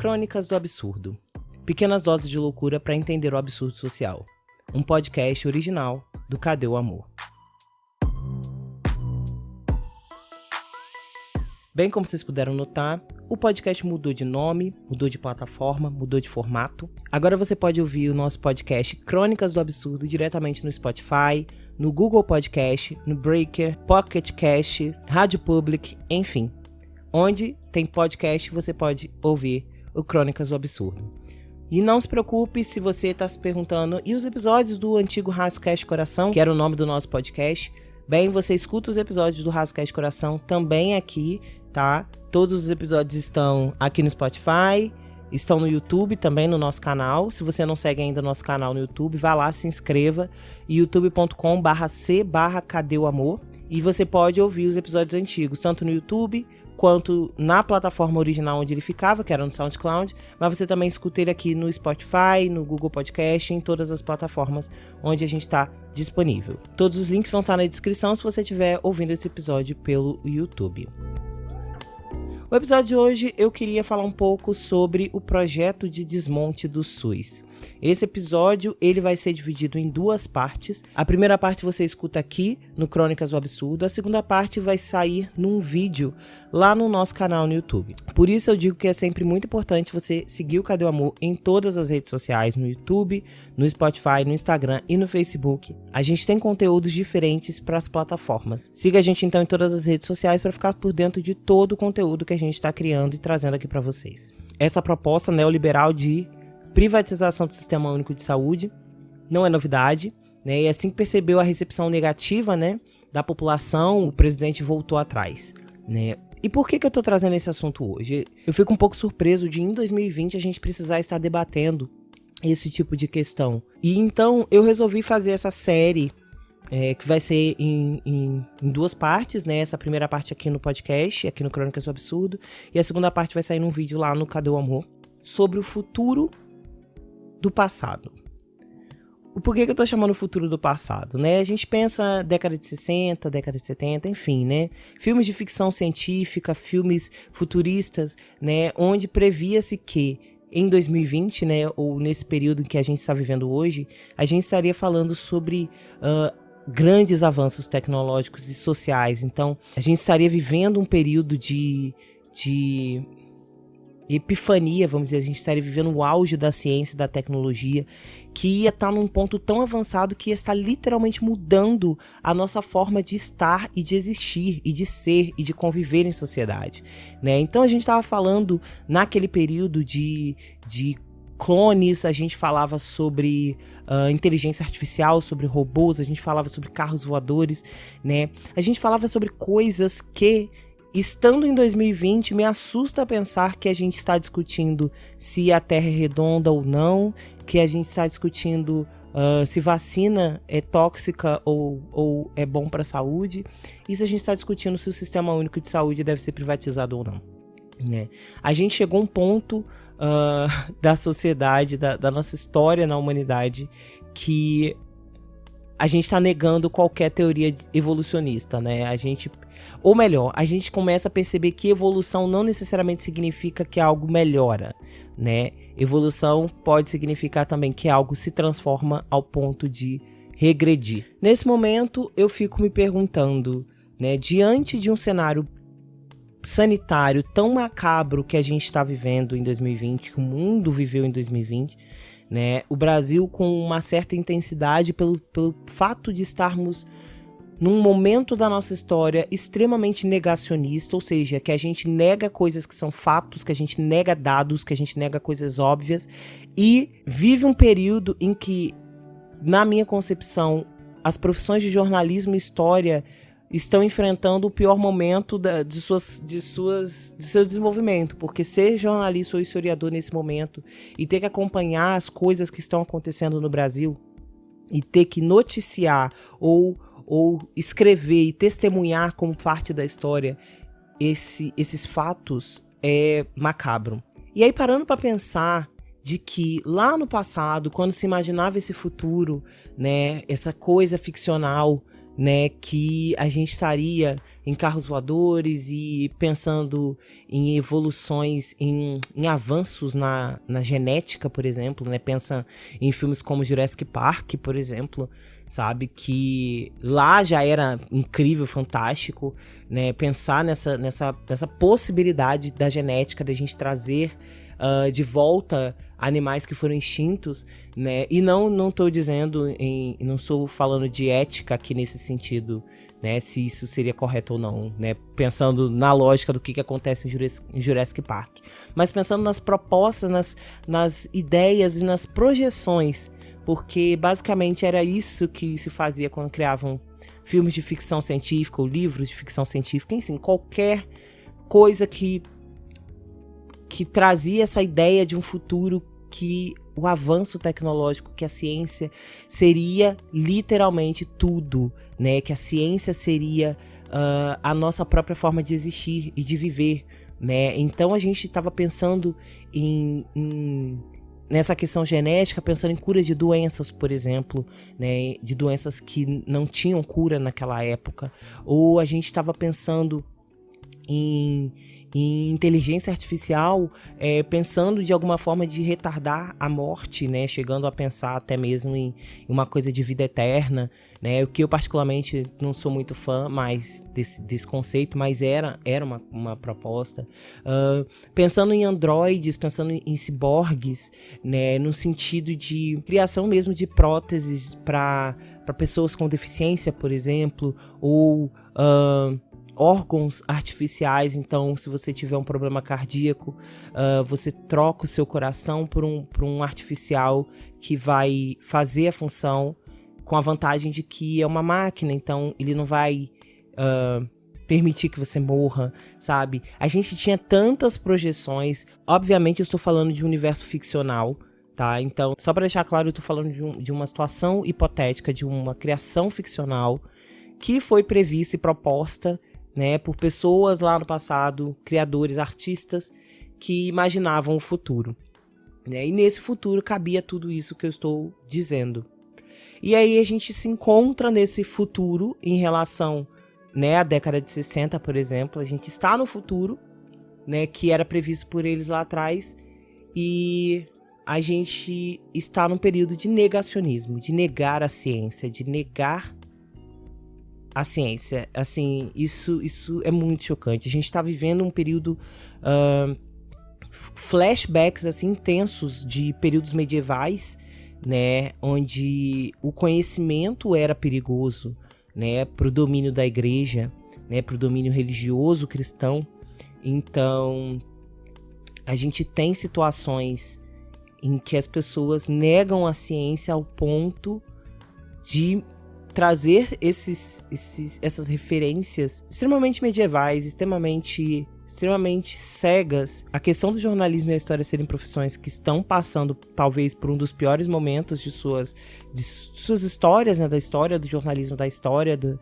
Crônicas do Absurdo. Pequenas doses de loucura para entender o absurdo social. Um podcast original do Cadê o Amor? Bem, como vocês puderam notar, o podcast mudou de nome, mudou de plataforma, mudou de formato. Agora você pode ouvir o nosso podcast Crônicas do Absurdo diretamente no Spotify, no Google Podcast, no Breaker, Pocket Cast, Rádio Public, enfim. Onde tem podcast, você pode ouvir o Crônicas do Absurdo. E não se preocupe se você está se perguntando, e os episódios do antigo Rascast Coração, que era o nome do nosso podcast? Bem, você escuta os episódios do Rascast Coração também aqui, tá? Todos os episódios estão aqui no Spotify, estão no YouTube também, no nosso canal. Se você não segue ainda o nosso canal no YouTube, vá lá, se inscreva, youtube.com/c/cadêoamor, e você pode ouvir os episódios antigos, tanto no YouTube quanto na plataforma original onde ele ficava, que era no SoundCloud, mas você também escuta ele aqui no Spotify, no Google Podcast, em todas as plataformas onde a gente está disponível. Todos os links vão estar na descrição se você estiver ouvindo esse episódio pelo YouTube. O episódio de hoje eu queria falar um pouco sobre o projeto de desmonte do SUS. Esse episódio ele vai ser dividido em duas partes. A primeira parte você escuta aqui no Crônicas do Absurdo. A segunda parte vai sair num vídeo lá no nosso canal no YouTube. Por isso eu digo que é sempre muito importante você seguir o Cadê o Amor em todas as redes sociais, no YouTube, no Spotify, no Instagram e no Facebook. A gente tem conteúdos diferentes para as plataformas. Siga a gente então em todas as redes sociais para ficar por dentro de todo o conteúdo que a gente está criando e trazendo aqui para vocês. Essa proposta neoliberal de privatização do Sistema Único de Saúde não é novidade, né? E assim que percebeu a recepção negativa, né, da população, o presidente voltou atrás, né? E por que eu tô trazendo esse assunto hoje? Eu fico um pouco surpreso de em 2020 a gente precisar estar debatendo esse tipo de questão. E então eu resolvi fazer essa série que vai ser em duas partes, né? Essa primeira parte aqui no podcast, aqui no Crônicas do Absurdo, e a segunda parte vai sair num vídeo lá no Cadê o Amor, sobre o futuro do passado. O porquê que eu tô chamando o futuro do passado, né? A gente pensa década de 60, década de 70, enfim, né? Filmes de ficção científica, filmes futuristas, né? Onde previa-se que em 2020, né? Ou nesse período em que a gente está vivendo hoje, a gente estaria falando sobre grandes avanços tecnológicos e sociais. Então, a gente estaria vivendo um período de epifania, vamos dizer, a gente estaria vivendo o auge da ciência e da tecnologia, que ia estar num ponto tão avançado que ia estar literalmente mudando a nossa forma de estar e de existir, e de ser, e de conviver em sociedade, né? Então a gente estava falando, naquele período de clones, a gente falava sobre inteligência artificial, sobre robôs, a gente falava sobre carros voadores, né? A gente falava sobre coisas que, estando em 2020, me assusta pensar que a gente está discutindo se a Terra é redonda ou não, que a gente está discutindo se vacina é tóxica ou é bom para a saúde, e se a gente está discutindo se o Sistema Único de Saúde deve ser privatizado ou não, né? A gente chegou a um ponto da sociedade, da nossa história na humanidade, que a gente está negando qualquer teoria evolucionista, né? A gente começa a perceber que evolução não necessariamente significa que algo melhora, né? Evolução pode significar também que algo se transforma ao ponto de regredir. Nesse momento, eu fico me perguntando, né? Diante de um cenário sanitário tão macabro que a gente está vivendo em 2020, que o mundo viveu em 2020, né? O Brasil com uma certa intensidade pelo fato de estarmos num momento da nossa história extremamente negacionista, ou seja, que a gente nega coisas que são fatos, que a gente nega dados, que a gente nega coisas óbvias, e vive um período em que, na minha concepção, as profissões de jornalismo e história estão enfrentando o pior momento de seu desenvolvimento, porque ser jornalista ou historiador nesse momento e ter que acompanhar as coisas que estão acontecendo no Brasil e ter que noticiar ou escrever e testemunhar como parte da história esses fatos é macabro. E aí, parando para pensar de que lá no passado, quando se imaginava esse futuro, né, essa coisa ficcional, né, que a gente estaria em carros voadores e pensando em evoluções, em avanços na genética, por exemplo, né? Pensa em filmes como Jurassic Park, por exemplo, sabe? Que lá já era incrível, fantástico, né? Pensar nessa possibilidade da genética, da gente trazer de volta animais que foram extintos, né? E não estou dizendo, não estou falando de ética aqui nesse sentido, né? Se isso seria correto ou não, né? Pensando na lógica do que acontece em Jurassic Park. Mas pensando nas propostas, nas ideias e nas projeções, porque basicamente era isso que se fazia quando criavam filmes de ficção científica ou livros de ficção científica, enfim, qualquer coisa que trazia essa ideia de um futuro que o avanço tecnológico, que a ciência seria literalmente tudo, né? Que a ciência seria a nossa própria forma de existir e de viver, né? Então a gente estava pensando nessa questão genética, pensando em cura de doenças, por exemplo, né? De doenças que não tinham cura naquela época. Ou a gente estava pensando em inteligência artificial, pensando de alguma forma de retardar a morte, né? Chegando a pensar até mesmo em uma coisa de vida eterna, né? O que eu particularmente não sou muito fã mais desse conceito, mas era uma proposta. Pensando em androides, pensando em ciborgues, né? No sentido de criação mesmo de próteses para pessoas com deficiência, por exemplo, ou órgãos artificiais. Então, se você tiver um problema cardíaco, você troca o seu coração por um artificial que vai fazer a função, com a vantagem de que é uma máquina, então ele não vai permitir que você morra, sabe? A gente tinha tantas projeções. Obviamente eu estou falando de um universo ficcional, tá? Então, só para deixar claro, eu estou falando de uma situação hipotética, de uma criação ficcional que foi prevista e proposta, né, por pessoas lá no passado, criadores, artistas, que imaginavam o futuro, né? E nesse futuro cabia tudo isso que eu estou dizendo. E aí a gente se encontra nesse futuro em relação, né, à década de 60, por exemplo. A gente está no futuro, né, que era previsto por eles lá atrás, e a gente está num período de negacionismo, de negar a ciência, de negar a ciência. Assim, isso é muito chocante. A gente está vivendo um período, flashbacks assim, intensos de períodos medievais, né, onde o conhecimento era perigoso, né, para o domínio da igreja, né, para o domínio religioso cristão. Então, a gente tem situações em que as pessoas negam a ciência ao ponto de trazer essas referências extremamente medievais, extremamente cegas. A questão do jornalismo e a história serem profissões que estão passando, talvez, por um dos piores momentos de suas histórias, né? Da história do jornalismo, da história da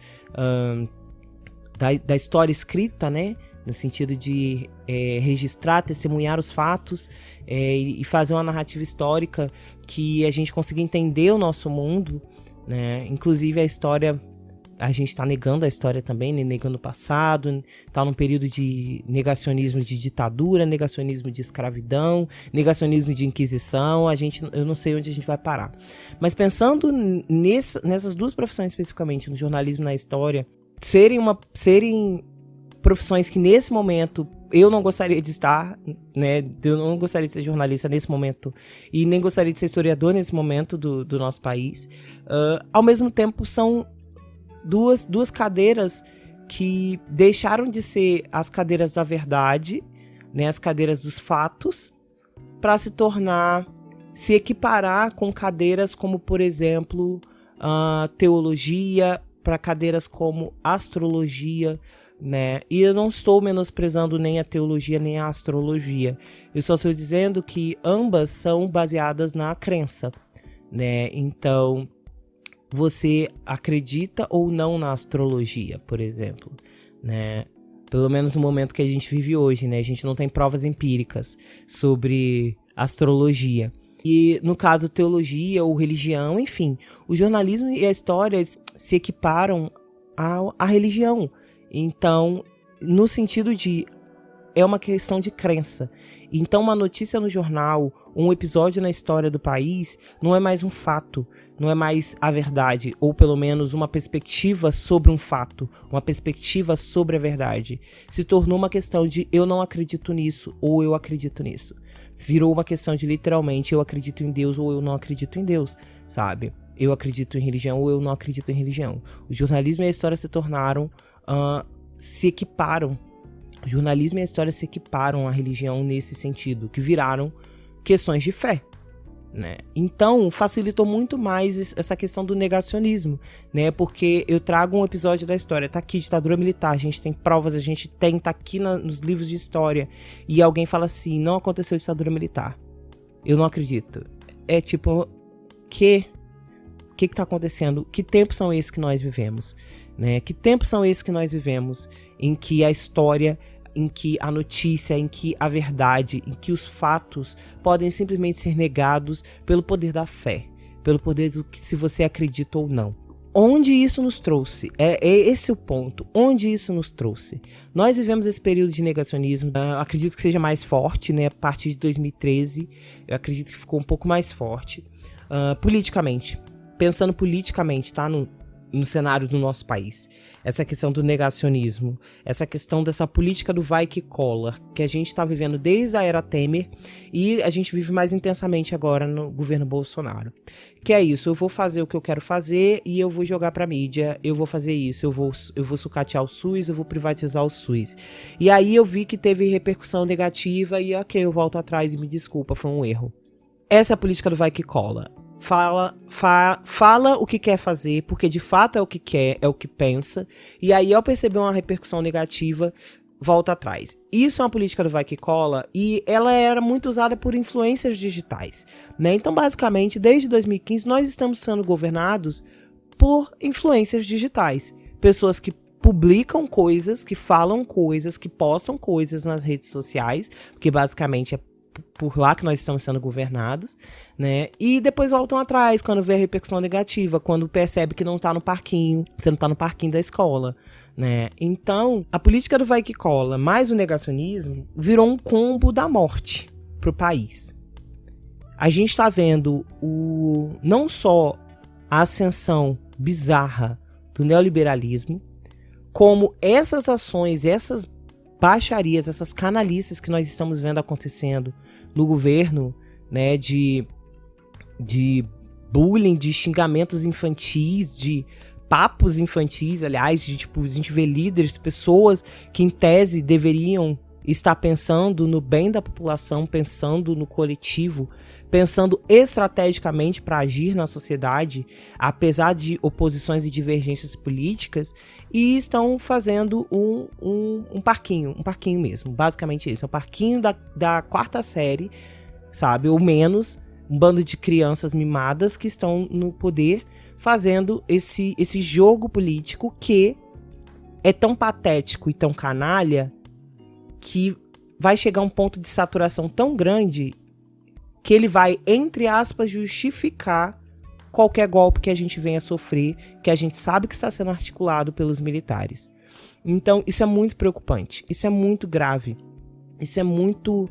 história escrita, né? No sentido de registrar, testemunhar os fatos e fazer uma narrativa histórica que a gente consiga entender o nosso mundo, né? Inclusive a história, a gente está negando a história também, né? Negando o passado, está num período de negacionismo de ditadura, negacionismo de escravidão, negacionismo de inquisição. Eu não sei onde a gente vai parar. Mas pensando nessas duas profissões especificamente, no jornalismo e na história, serem profissões que nesse momento eu não gostaria de estar, né? Eu não gostaria de ser jornalista nesse momento e nem gostaria de ser historiador nesse momento do nosso país. Ao mesmo tempo, são duas cadeiras que deixaram de ser as cadeiras da verdade, né? As cadeiras dos fatos, para se equiparar com cadeiras como, por exemplo, teologia, para cadeiras como astrologia, né? E eu não estou menosprezando nem a teologia nem a astrologia. Eu só estou dizendo que ambas são baseadas na crença, né? Então, você acredita ou não na astrologia, por exemplo, né? Pelo menos no momento que a gente vive hoje, né? A gente não tem provas empíricas sobre astrologia. E no caso, teologia ou religião, enfim, o jornalismo e a história se equiparam à religião. Então, no sentido de, é uma questão de crença. Então, uma notícia no jornal, um episódio na história do país, não é mais um fato, não é mais a verdade, ou pelo menos uma perspectiva sobre um fato, uma perspectiva sobre a verdade. Se tornou uma questão de eu não acredito nisso, ou eu acredito nisso. Virou uma questão de literalmente eu acredito em Deus ou eu não acredito em Deus, sabe? Eu acredito em religião ou eu não acredito em religião. O jornalismo e a história se tornaram, se equiparam. O jornalismo e a história se equiparam à religião nesse sentido, que viraram questões de fé, né? Então, facilitou muito mais essa questão do negacionismo, né? Porque eu trago um episódio da história, tá aqui, ditadura militar, a gente tem provas, a gente tem, tá aqui nos livros de história, e alguém fala assim, não aconteceu ditadura militar. Eu não acredito. É tipo, o que tá acontecendo? Que tempos são esses que nós vivemos, né? Que tempos são esses que nós vivemos em que a história, em que a notícia, em que a verdade, em que os fatos podem simplesmente ser negados pelo poder da fé, pelo poder do que se você acredita ou não. Onde isso nos trouxe? É esse o ponto. Onde isso nos trouxe? Nós vivemos esse período de negacionismo, acredito que seja mais forte, né? A partir de 2013, eu acredito que ficou um pouco mais forte, politicamente. Pensando politicamente, tá? No cenário do nosso país. Essa questão do negacionismo, essa questão dessa política do vai que cola, que a gente está vivendo desde a era Temer e a gente vive mais intensamente agora no governo Bolsonaro. Que é isso, eu vou fazer o que eu quero fazer e eu vou jogar pra mídia, eu vou fazer isso, eu vou sucatear o SUS, eu vou privatizar o SUS. E aí eu vi que teve repercussão negativa e ok, eu volto atrás e me desculpa, foi um erro. Essa é a política do vai que cola. Fala o que quer fazer, porque de fato é o que quer, é o que pensa, e aí ao perceber uma repercussão negativa, volta atrás. Isso é uma política do vai que cola, e ela era muito usada por influencers digitais, né? Então basicamente, desde 2015, nós estamos sendo governados por influencers digitais, pessoas que publicam coisas, que falam coisas, que postam coisas nas redes sociais, porque basicamente é por lá que nós estamos sendo governados, né? E depois voltam atrás quando vê a repercussão negativa, quando percebe que não tá no parquinho, você não tá no parquinho da escola, né? Então, a política do vai que cola mais o negacionismo virou um combo da morte pro país. A gente tá vendo não só a ascensão bizarra do neoliberalismo, como essas ações, essas baixarias, essas canalices que nós estamos vendo acontecendo no governo, né, de bullying, de xingamentos infantis, de papos infantis, aliás, de tipo, a gente vê líderes, pessoas que em tese deveriam estar pensando no bem da população, pensando no coletivo, pensando estrategicamente para agir na sociedade, apesar de oposições e divergências políticas, e estão fazendo um parquinho mesmo, basicamente isso, é um parquinho da quarta série, sabe, ou menos, um bando de crianças mimadas que estão no poder fazendo esse jogo político que é tão patético e tão canalha que vai chegar a um ponto de saturação tão grande que ele vai, entre aspas, justificar qualquer golpe que a gente venha sofrer, que a gente sabe que está sendo articulado pelos militares. Então, isso é muito preocupante, isso é muito grave, isso é muito...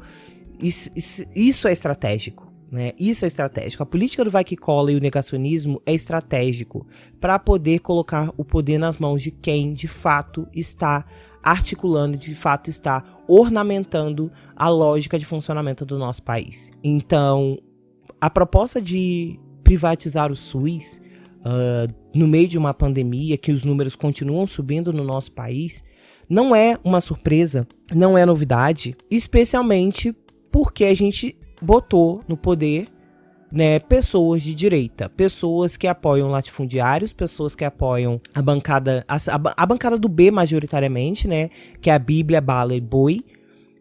Isso é estratégico, né? Isso é estratégico. A política do vai que cola e o negacionismo é estratégico para poder colocar o poder nas mãos de quem, de fato, está articulando, de fato está ornamentando a lógica de funcionamento do nosso país. Então, a proposta de privatizar o SUS no meio de uma pandemia, que os números continuam subindo no nosso país, não é uma surpresa, não é novidade, especialmente porque a gente botou no poder, né, pessoas de direita, pessoas que apoiam latifundiários, pessoas que apoiam a bancada do B majoritariamente, né, que é a Bíblia, Bala e Boi,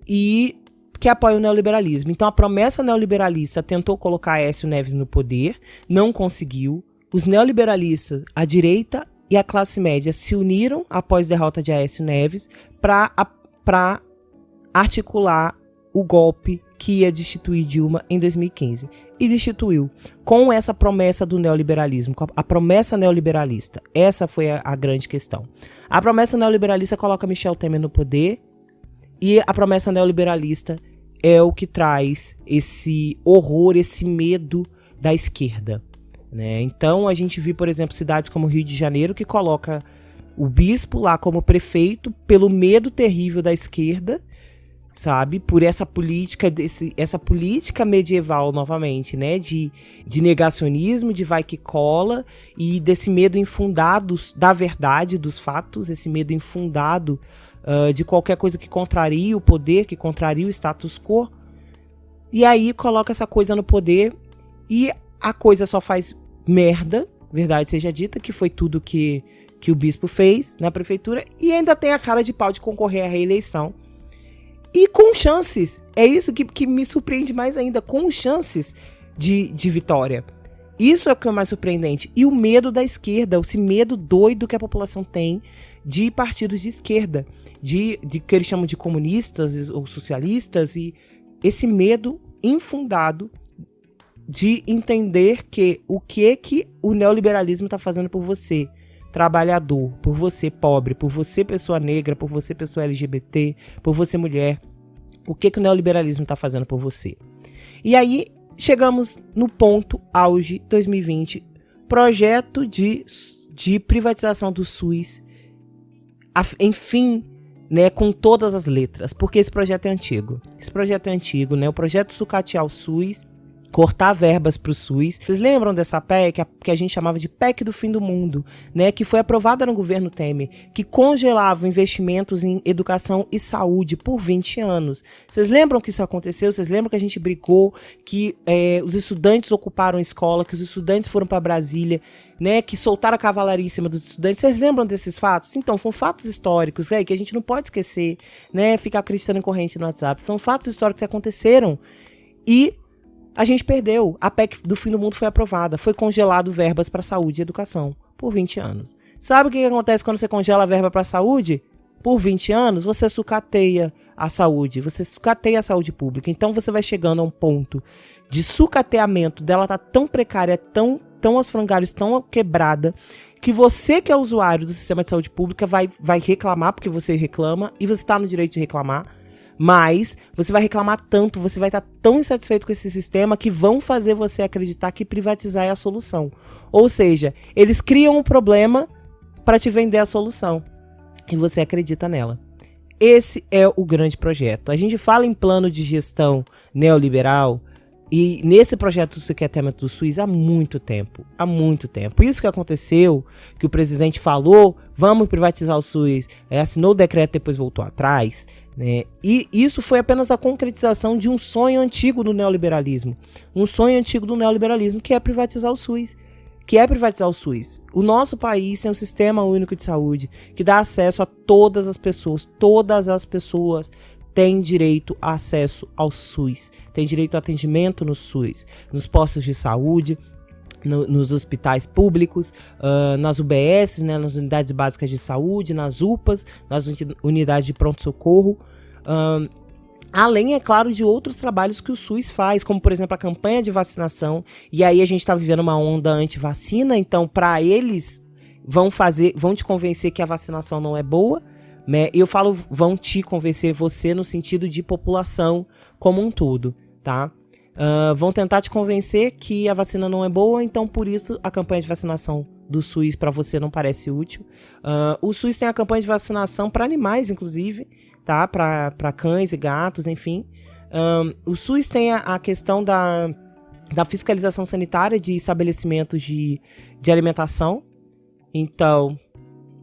e que apoiam o neoliberalismo. Então a promessa neoliberalista tentou colocar Aécio Neves no poder, não conseguiu. Os neoliberalistas, a direita e a classe média se uniram após a derrota de Aécio Neves para articular o golpe que ia destituir Dilma em 2015. E destituiu, com essa promessa do neoliberalismo, com a promessa neoliberalista. Essa foi a grande questão. A promessa neoliberalista coloca Michel Temer no poder, e a promessa neoliberalista é o que traz esse horror, esse medo da esquerda, né? Então a gente viu, por exemplo, cidades como Rio de Janeiro, que coloca o bispo lá como prefeito pelo medo terrível da esquerda, sabe? Por essa política, essa política medieval novamente, né? De negacionismo, de vai que cola, e desse medo infundado da verdade, dos fatos, esse medo infundado de qualquer coisa que contraria o poder, que contraria o status quo. E aí coloca essa coisa no poder e a coisa só faz merda, verdade seja dita, que foi tudo que o bispo fez na prefeitura, e ainda tem a cara de pau de concorrer à reeleição. E com chances, é isso que me surpreende mais ainda, com chances de vitória. Isso é o que é mais surpreendente. E o medo da esquerda, esse medo doido que a população tem de partidos de esquerda, de que eles chamam de comunistas ou socialistas, e esse medo infundado de entender que o neoliberalismo está fazendo por você, trabalhador, por você pobre, por você pessoa negra, por você pessoa LGBT, por você mulher. O que o neoliberalismo está fazendo por você? E aí chegamos no ponto auge 2020, projeto de privatização do SUS, enfim, né, com todas as letras, porque esse projeto é antigo. Esse projeto é antigo, né? O projeto sucatear o SUS, cortar verbas para o SUS. Vocês lembram dessa PEC, que a gente chamava de PEC do fim do mundo, né? Que foi aprovada no governo Temer, que congelava investimentos em educação e saúde por 20 anos. Vocês lembram que isso aconteceu? Vocês lembram que a gente brigou, que os estudantes ocuparam a escola, que os estudantes foram para Brasília, né? Que soltaram a cavalaria em cima dos estudantes? Vocês lembram desses fatos? Então, foram fatos históricos, né? Que a gente não pode esquecer, né? Ficar acreditando em corrente no WhatsApp. São fatos históricos que aconteceram e a gente perdeu. A PEC do fim do mundo foi aprovada. Foi congelado verbas para saúde e educação por 20 anos. Sabe o que acontece quando você congela a verba para saúde? Por 20 anos, você sucateia a saúde. Você sucateia a saúde pública. Então você vai chegando a um ponto de sucateamento dela tá tão precária, tão aos frangalhos, tão quebrada, que você que é usuário do sistema de saúde pública vai reclamar, porque você reclama, e você está no direito de reclamar. Mas você vai reclamar tanto, você vai estar tão insatisfeito com esse sistema que vão fazer você acreditar que privatizar é a solução. Ou seja, eles criam um problema para te vender a solução e você acredita nela. Esse é o grande projeto. A gente fala em plano de gestão neoliberal e nesse projeto do sucateamento do SUS há muito tempo. Há muito tempo. Isso que aconteceu, que o presidente falou, vamos privatizar o SUS, assinou o decreto e depois voltou atrás, né? E isso foi apenas a concretização de um sonho antigo do neoliberalismo. Um sonho antigo do neoliberalismo, que é privatizar o SUS. O nosso país tem um sistema único de saúde que dá acesso a todas as pessoas. Todas as pessoas têm direito a acesso ao SUS. Tem direito a atendimento no SUS, nos postos de saúde, nos hospitais públicos, nas UBS, né, nas unidades básicas de saúde, nas UPAs, nas unidades de pronto-socorro. Além, é claro, de outros trabalhos que o SUS faz, como, por exemplo, a campanha de vacinação. E aí a gente está vivendo uma onda anti-vacina, então, para eles, vão te convencer que a vacinação não é boa, né? Eu falo, vão te convencer você no sentido de população como um todo, tá? Vão tentar te convencer que a vacina não é boa, então, por isso, a campanha de vacinação do SUS para você não parece útil. O SUS tem a campanha de vacinação para animais, inclusive, tá? Para cães e gatos, enfim. O SUS tem a questão da fiscalização sanitária de estabelecimentos de alimentação. Então,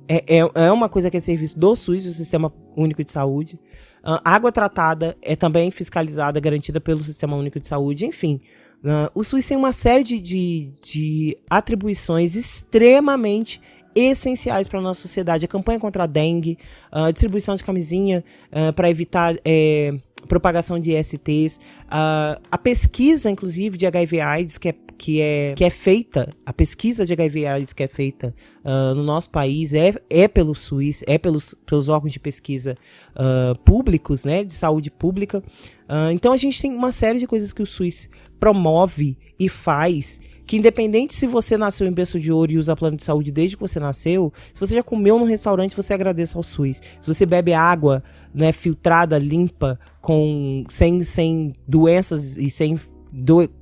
é uma coisa que é serviço do SUS, do Sistema Único de Saúde. Água tratada é também fiscalizada, garantida pelo Sistema Único de Saúde. Enfim, o SUS tem uma série de atribuições extremamente essenciais para a nossa sociedade. A campanha contra a dengue, a distribuição de camisinha para evitar propagação de ISTs, a pesquisa, inclusive, de HIV/AIDS que é feita, a pesquisa de HIV/AIDS que é feita no nosso país é pelo SUS, é pelos órgãos de pesquisa públicos, né, de saúde pública. Então a gente tem uma série de coisas que o SUS promove e faz, que independente se você nasceu em berço de ouro e usa plano de saúde desde que você nasceu, se você já comeu num restaurante, você agradeça ao SUS. Se você bebe água, né, filtrada, limpa, sem doenças e sem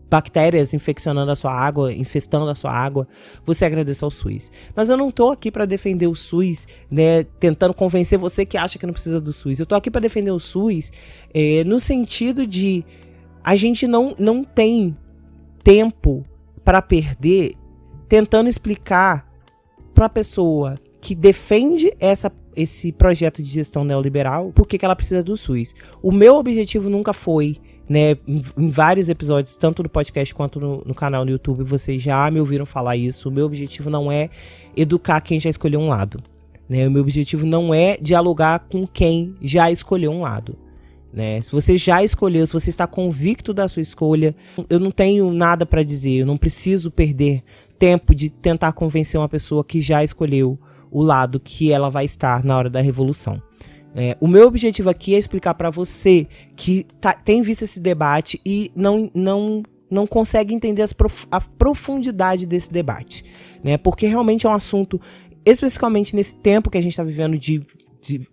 bactérias infeccionando a sua água, infestando a sua água, você agradeça ao SUS. Mas eu não tô aqui para defender o SUS, né, tentando convencer você que acha que não precisa do SUS. Eu tô aqui para defender o SUS no sentido de a gente não tem tempo para perder tentando explicar para a pessoa que defende esse projeto de gestão neoliberal por que ela precisa do SUS. O meu objetivo nunca foi, né, em vários episódios, tanto no podcast quanto no canal no YouTube, vocês já me ouviram falar isso. O meu objetivo não é educar quem já escolheu um lado, né? O meu objetivo não é dialogar com quem já escolheu um lado, né? Se você já escolheu, se você está convicto da sua escolha, eu não tenho nada para dizer, eu não preciso perder tempo de tentar convencer uma pessoa que já escolheu o lado que ela vai estar na hora da revolução. O meu objetivo aqui é explicar para você que tem visto esse debate e não consegue entender a profundidade desse debate, né? Porque realmente é um assunto, especificamente nesse tempo que a gente está vivendo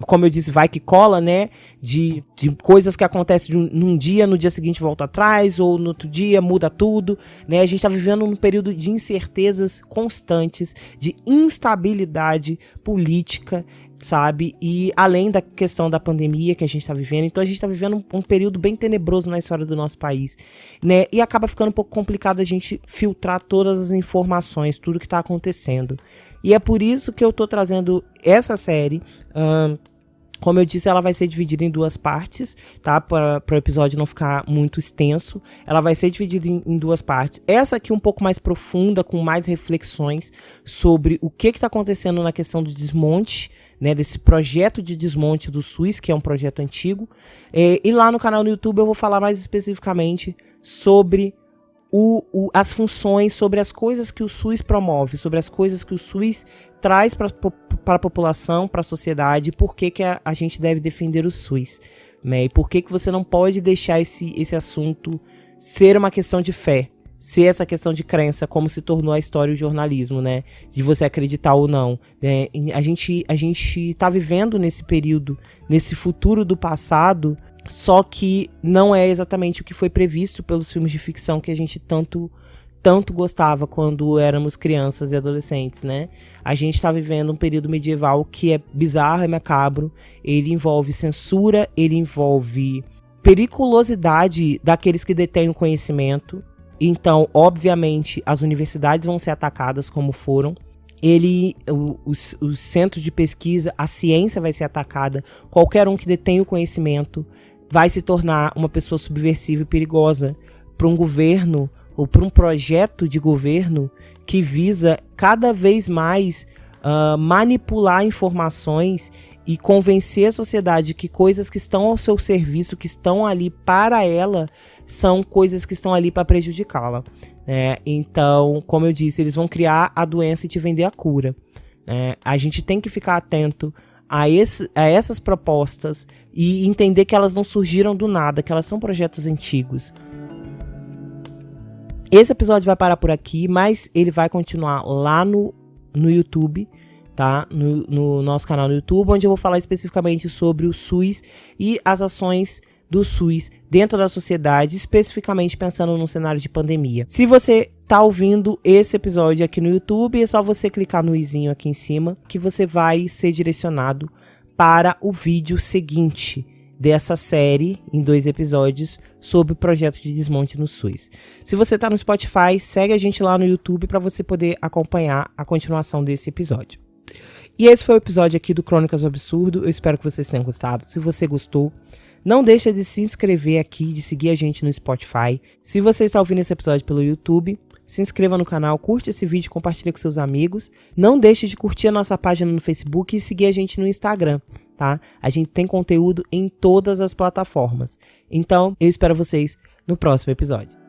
como eu disse, vai que cola, né? De coisas que acontecem num dia, no dia seguinte volta atrás, ou no outro dia muda tudo, né? A gente tá vivendo um período de incertezas constantes, de instabilidade política, sabe? E além da questão da pandemia que a gente tá vivendo, então a gente tá vivendo um período bem tenebroso na história do nosso país, né? E acaba ficando um pouco complicado a gente filtrar todas as informações, tudo que tá acontecendo. E é por isso que eu tô trazendo essa série. Como eu disse, ela vai ser dividida em 2 partes, tá? Para o episódio não ficar muito extenso. Ela vai ser dividida em 2 partes. Essa aqui um pouco mais profunda, com mais reflexões sobre o que está acontecendo na questão do desmonte, né? Desse projeto de desmonte do SUS, que é um projeto antigo. E lá no canal no YouTube eu vou falar mais especificamente sobre as funções, sobre as coisas que o SUS promove, sobre as coisas que o SUS traz para a população, para a sociedade, e por que a gente deve defender o SUS, né? E por que você não pode deixar esse assunto ser uma questão de fé, ser essa questão de crença, como se tornou a história e o jornalismo, né? De você acreditar ou não, né? A gente tá vivendo nesse período, nesse futuro do passado, só que não é exatamente o que foi previsto pelos filmes de ficção que a gente tanto gostava quando éramos crianças e adolescentes, né? A gente está vivendo um período medieval que é bizarro, é macabro. Ele envolve censura, ele envolve periculosidade daqueles que detêm o conhecimento. Então, obviamente, as universidades vão ser atacadas como foram. Os centros de pesquisa, a ciência vai ser atacada. Qualquer um que detém o conhecimento vai se tornar uma pessoa subversiva e perigosa para um governo ou para um projeto de governo que visa cada vez mais manipular informações e convencer a sociedade que coisas que estão ao seu serviço, que estão ali para ela, são coisas que estão ali para prejudicá-la. Então, como eu disse, eles vão criar a doença e te vender a cura. A gente tem que ficar atento a essas propostas e entender que elas não surgiram do nada, que elas são projetos antigos. Esse episódio vai parar por aqui, mas ele vai continuar lá no YouTube, tá? No nosso canal no YouTube, onde eu vou falar especificamente sobre o SUS e as ações do SUS dentro da sociedade, especificamente pensando no cenário de pandemia. Se você tá ouvindo esse episódio aqui no YouTube, é só você clicar no izinho aqui em cima, que você vai ser direcionado para o vídeo seguinte dessa série, em 2 episódios, sobre o projeto de desmonte no SUS. Se você tá no Spotify, segue a gente lá no YouTube para você poder acompanhar a continuação desse episódio. E esse foi o episódio aqui do Crônicas do Absurdo. Eu espero que vocês tenham gostado. Se você gostou, não deixa de se inscrever aqui, de seguir a gente no Spotify. Se você está ouvindo esse episódio pelo YouTube, se inscreva no canal, curte esse vídeo, compartilhe com seus amigos. Não deixe de curtir a nossa página no Facebook e seguir a gente no Instagram, tá? A gente tem conteúdo em todas as plataformas. Então, eu espero vocês no próximo episódio.